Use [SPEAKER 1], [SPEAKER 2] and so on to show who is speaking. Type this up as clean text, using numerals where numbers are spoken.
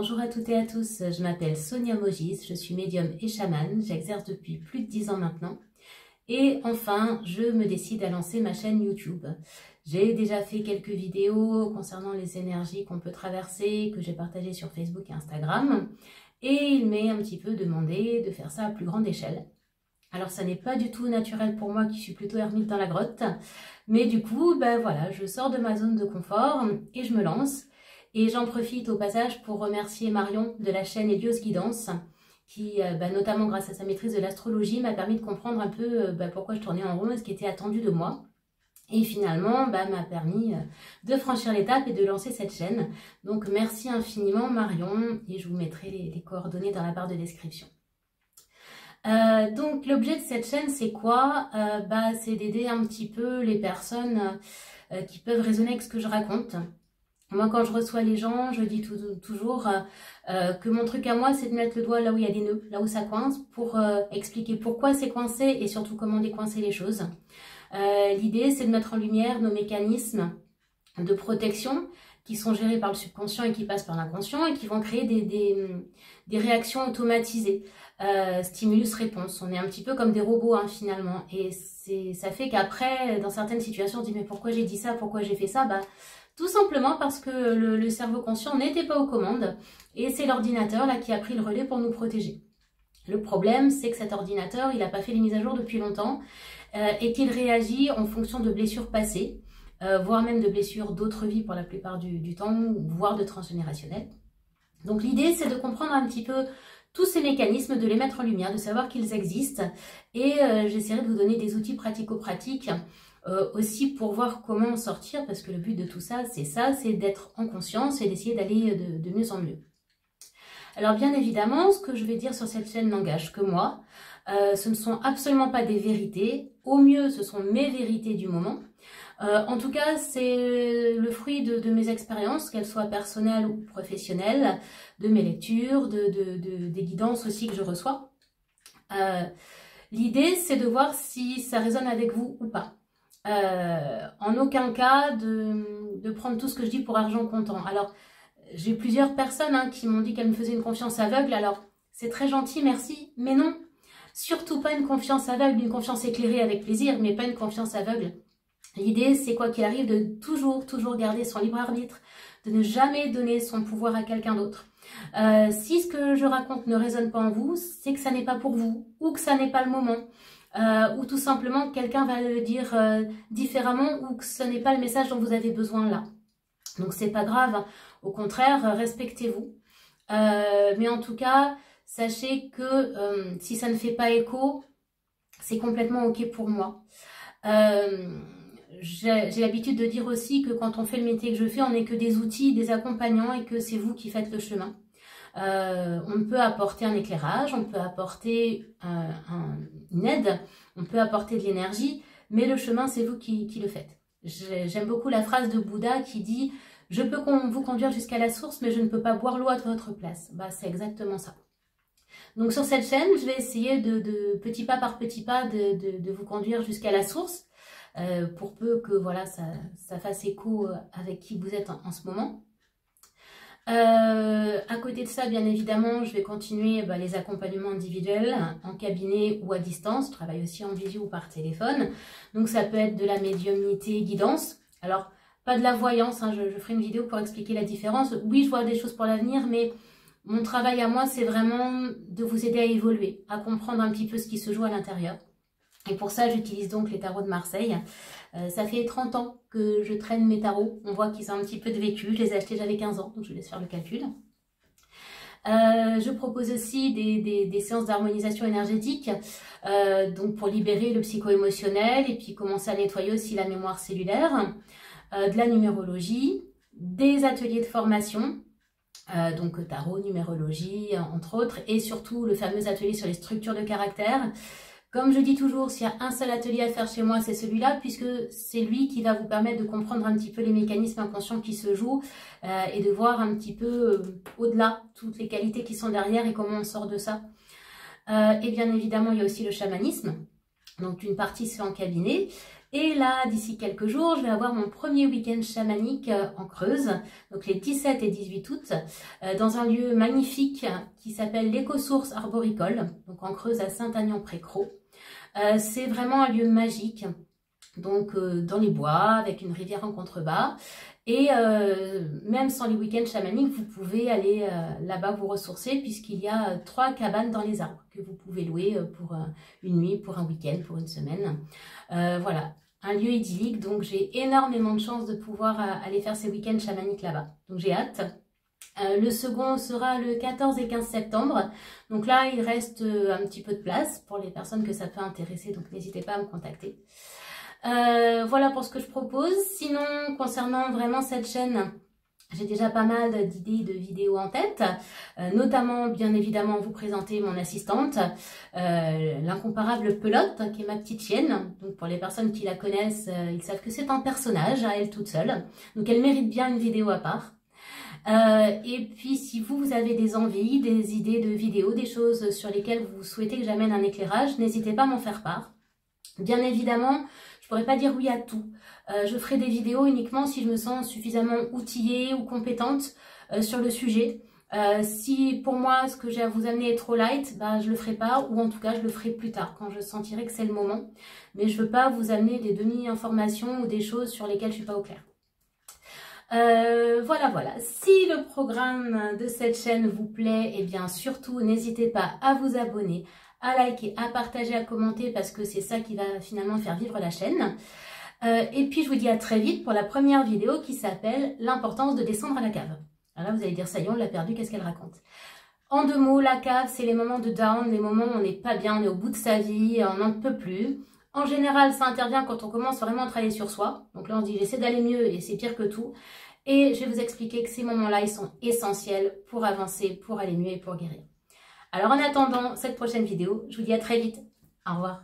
[SPEAKER 1] Bonjour à toutes et à tous, je m'appelle Sonia Mogis, je suis médium et chamane, j'exerce depuis plus de 10 ans maintenant. Et enfin, je me décide à lancer ma chaîne YouTube. J'ai déjà fait quelques vidéos concernant les énergies qu'on peut traverser, que j'ai partagées sur Facebook et Instagram. Et il m'est un petit peu demandé de faire ça à plus grande échelle. Alors ça n'est pas du tout naturel pour moi qui suis plutôt ermite dans la grotte. Mais du coup, voilà, je sors de ma zone de confort et je me lance. Et j'en profite au passage pour remercier Marion de la chaîne Helios Guidance qui, notamment grâce à sa maîtrise de l'astrologie, m'a permis de comprendre un peu pourquoi je tournais en rond et ce qui était attendu de moi. Et finalement, m'a permis de franchir l'étape et de lancer cette chaîne. Donc merci infiniment Marion et je vous mettrai les coordonnées dans la barre de description. Donc l'objet de cette chaîne c'est quoi? C'est d'aider un petit peu les personnes qui peuvent résonner avec ce que je raconte. Moi, quand je reçois les gens, je dis toujours que mon truc à moi, c'est de mettre le doigt là où il y a des nœuds, là où ça coince, pour expliquer pourquoi c'est coincé et surtout comment décoincer les choses. L'idée, c'est de mettre en lumière nos mécanismes de protection qui sont gérés par le subconscient et qui passent par l'inconscient et qui vont créer des réactions automatisées. Stimulus-réponse. On est un petit peu comme des robots finalement. Et ça fait qu'après, dans certaines situations, on dit mais pourquoi j'ai dit ça, pourquoi j'ai fait ça? Tout simplement parce que le cerveau conscient n'était pas aux commandes et c'est l'ordinateur là qui a pris le relais pour nous protéger. Le problème, c'est que cet ordinateur, il n'a pas fait les mises à jour depuis longtemps et qu'il réagit en fonction de blessures passées, voire même de blessures d'autres vies pour la plupart du temps, voire de transgénérationnelles. Donc l'idée, c'est de comprendre un petit peu tous ces mécanismes, de les mettre en lumière, de savoir qu'ils existent et j'essaierai de vous donner des outils pratico-pratiques aussi pour voir comment en sortir, parce que le but de tout ça, c'est d'être en conscience et d'essayer d'aller de mieux en mieux. Alors bien évidemment, ce que je vais dire sur cette chaîne n'engage que moi. Ce ne sont absolument pas des vérités. Au mieux, ce sont mes vérités du moment. En tout cas, c'est le fruit de mes expériences, qu'elles soient personnelles ou professionnelles, de mes lectures, des guidances aussi que je reçois. L'idée, c'est de voir si ça résonne avec vous ou pas. En aucun cas de prendre tout ce que je dis pour argent comptant. Alors, j'ai plusieurs personnes qui m'ont dit qu'elles me faisaient une confiance aveugle. Alors, c'est très gentil, merci, mais non. Surtout pas une confiance aveugle, une confiance éclairée avec plaisir, mais pas une confiance aveugle. L'idée, c'est quoi qu'il arrive de toujours garder son libre arbitre, de ne jamais donner son pouvoir à quelqu'un d'autre. Si ce que je raconte ne résonne pas en vous, c'est que ça n'est pas pour vous, ou que ça n'est pas le moment. Ou tout simplement quelqu'un va le dire différemment ou que ce n'est pas le message dont vous avez besoin là. Donc c'est pas grave, au contraire, respectez-vous. Mais en tout cas, sachez que si ça ne fait pas écho, c'est complètement ok pour moi. J'ai l'habitude de dire aussi que quand on fait le métier que je fais, on n'est que des outils, des accompagnants et que c'est vous qui faites le chemin. On peut apporter un éclairage, on peut apporter une aide, on peut apporter de l'énergie, mais le chemin, c'est vous qui le faites. J'aime beaucoup la phrase de Bouddha qui dit « Je peux vous conduire jusqu'à la source, mais je ne peux pas boire l'eau à votre place. » C'est exactement ça. Donc sur cette chaîne, je vais essayer de petit pas par petit pas de vous conduire jusqu'à la source, pour peu que voilà, ça fasse écho avec qui vous êtes en ce moment. À côté de ça, bien évidemment, je vais continuer les accompagnements individuels en cabinet ou à distance. Je travaille aussi en visio ou par téléphone. Donc ça peut être de la médiumnité guidance. Alors, pas de la voyance, je ferai une vidéo pour expliquer la différence. Oui, je vois des choses pour l'avenir, mais mon travail à moi, c'est vraiment de vous aider à évoluer, à comprendre un petit peu ce qui se joue à l'intérieur. Et pour ça, j'utilise donc les tarots de Marseille. Ça fait 30 ans que je traîne mes tarots. On voit qu'ils ont un petit peu de vécu. Je les ai achetés, j'avais 15 ans, donc je vous laisse faire le calcul. Je propose aussi des séances d'harmonisation énergétique, donc pour libérer le psycho-émotionnel et puis commencer à nettoyer aussi la mémoire cellulaire, de la numérologie, des ateliers de formation, donc tarot, numérologie, entre autres, et surtout le fameux atelier sur les structures de caractère. Comme je dis toujours, s'il y a un seul atelier à faire chez moi, c'est celui-là, puisque c'est lui qui va vous permettre de comprendre un petit peu les mécanismes inconscients qui se jouent et de voir un petit peu au-delà toutes les qualités qui sont derrière et comment on sort de ça. Et bien évidemment, il y a aussi le chamanisme. Donc une partie se fait en cabinet. Et là, d'ici quelques jours, je vais avoir mon premier week-end chamanique en Creuse, donc les 17 et 18 août, dans un lieu magnifique qui s'appelle l'Écosource Arboricole, donc en Creuse à Saint-Aignan-près-Cros. C'est vraiment un lieu magique, donc dans les bois, avec une rivière en contrebas. Et même sans les week-ends chamaniques, vous pouvez aller là-bas vous ressourcer, puisqu'il y a 3 cabanes dans les arbres que vous pouvez louer pour une nuit, pour un week-end, pour une semaine. Voilà, un lieu idyllique, donc j'ai énormément de chance de pouvoir aller faire ces week-ends chamaniques là-bas. Donc j'ai hâte. Le second sera le 14 et 15 septembre. Donc là, il reste un petit peu de place pour les personnes que ça peut intéresser, donc n'hésitez pas à me contacter. Voilà pour ce que je propose. Sinon, concernant vraiment cette chaîne, j'ai déjà pas mal d'idées de vidéos en tête, notamment bien évidemment vous présenter mon assistante, l'incomparable Pelote, qui est ma petite chienne. Donc pour les personnes qui la connaissent, ils savent que c'est un personnage à elle toute seule. Donc elle mérite bien une vidéo à part. Et puis si vous avez des envies, des idées de vidéos, des choses sur lesquelles vous souhaitez que j'amène un éclairage, n'hésitez pas à m'en faire part. Bien évidemment, je pourrais pas dire oui à tout. Je ferai des vidéos uniquement si je me sens suffisamment outillée ou compétente sur le sujet. Si pour moi ce que j'ai à vous amener est trop light, bah, je le ferai pas, ou en tout cas je le ferai plus tard quand je sentirai que c'est le moment. Mais je veux pas vous amener des demi-informations ou des choses sur lesquelles je suis pas au clair. Voilà. Si le programme de cette chaîne vous plaît, eh bien surtout n'hésitez pas à vous abonner, à liker, à partager, à commenter, parce que c'est ça qui va finalement faire vivre la chaîne. Et puis je vous dis à très vite pour la première vidéo qui s'appelle l'importance de descendre à la cave. Alors là vous allez dire ça y est, on l'a perdu, qu'est-ce qu'elle raconte? En 2 mots, la cave, c'est les moments de down, les moments où on n'est pas bien, on est au bout de sa vie, on n'en peut plus. En général, ça intervient quand on commence vraiment à travailler sur soi. Donc là, on se dit, j'essaie d'aller mieux et c'est pire que tout. Et je vais vous expliquer que ces moments-là, ils sont essentiels pour avancer, pour aller mieux et pour guérir. Alors en attendant cette prochaine vidéo, je vous dis à très vite. Au revoir.